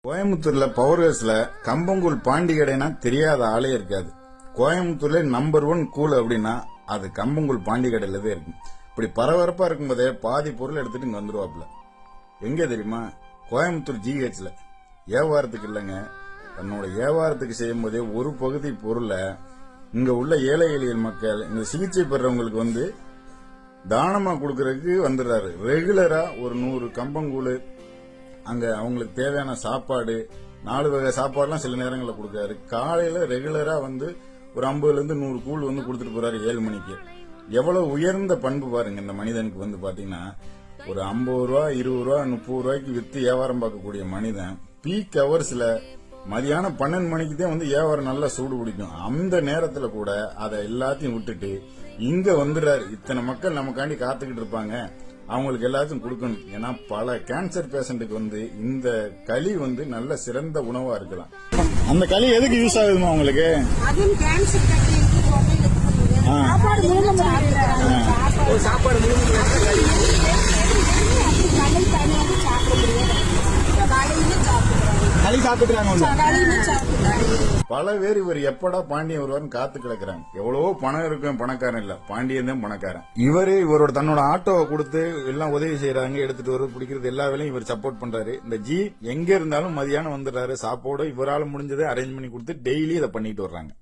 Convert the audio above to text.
கோயம்புத்தூர்ல பவர் ஹவுஸ்ல கம்பங்கூழ் பாண்டி கடைனா தெரியாத ஆளே இருக்காது. கோயம்புத்தூர்ல நம்பர் 1 கூழ் அப்படின்னா அது கம்பங்கூழ் பாண்டி கடையில தான் இருக்கும். இப்படி பரபரப்பா இருக்கும்போதே பாதி பொருள் எடுத்துட்டு இங்க வந்துருவாப்ல. எங்க தெரியுமா? கோயம்புத்தூர் GHல. வியாபாரத்துக்கு இல்லைங்க, தன்னோட வியாபாரத்துக்கு செய்யும் போதே ஒரு பகுதி பொருளை இங்க உள்ள ஏழை எளிய மக்கள் இந்த சிகிச்சை பெறவங்களுக்கு வந்து தானமா கொடுக்கறதுக்கு வந்துடுறாரு. ரெகுலரா ஒரு 100 கம்பங்கூழ், அங்க அவங்களுக்கு தேவையான சாப்பாடு, 4 வகை சாப்பாடுலாம் சில நேரங்களில் கொடுக்காரு. காலையில ரெகுலரா வந்து ஒரு 50ல இருந்து 100 கூழ் வந்து கொடுத்துட்டு போறாரு 7 மணிக்கு. எவ்வளவு உயர்ந்த பண்பு பாருங்க இந்த மனிதனுக்கு. வந்து பாத்தீங்கன்னா ஒரு 50 ரூபா, 20 ரூபா, 30 ரூபாய்க்கு வித்து வியாபாரம் பார்க்கக்கூடிய மனிதன் பீக் ஹவர்ஸ்ல மதியானம் 12 மணிக்கு தான் வந்து வியாபாரம் நல்லா சூடு பிடிக்கும். அந்த நேரத்துல கூட அதை எல்லாத்தையும் விட்டுட்டு இங்க வந்துடுறாரு. இத்தனை மக்கள் நமக்காண்டி காத்துக்கிட்டு இருப்பாங்க, அவங்களுக்கு எல்லாத்தையும் கொடுக்கணும். ஏன்னா பல கேன்சர் பேஷண்ட்டுக்கு வந்து இந்த களி வந்து நல்ல சிறந்த உணவா இருக்கலாம். அந்த களி எதுக்கு யூஸ் ஆகுதுமா உங்களுக்கு? பல பேர் இவர் எப்படா பாண்டியன் வருவார்னு காத்து கிடக்குறாங்க. எவ்வளவோ பணம் இருக்கும், பணக்காரன் இல்ல, பாண்டியன் தான் பணக்காரன். இவரோட தன்னோட ஆட்டோவை கொடுத்து எல்லாம் உதவி செய்யறாங்க, எடுத்துட்டு வர பிடிக்கிறது எல்லா வேலையும் இவர் சப்போர்ட் பண்றாரு. இந்த எங்க இருந்தாலும் மதியானம் வந்துடுறாரு. சாப்பாடு இவரால் முடிஞ்சதை அரேஞ்ச் பண்ணி கொடுத்து டெய்லி இதை பண்ணிட்டு வர்றாங்க.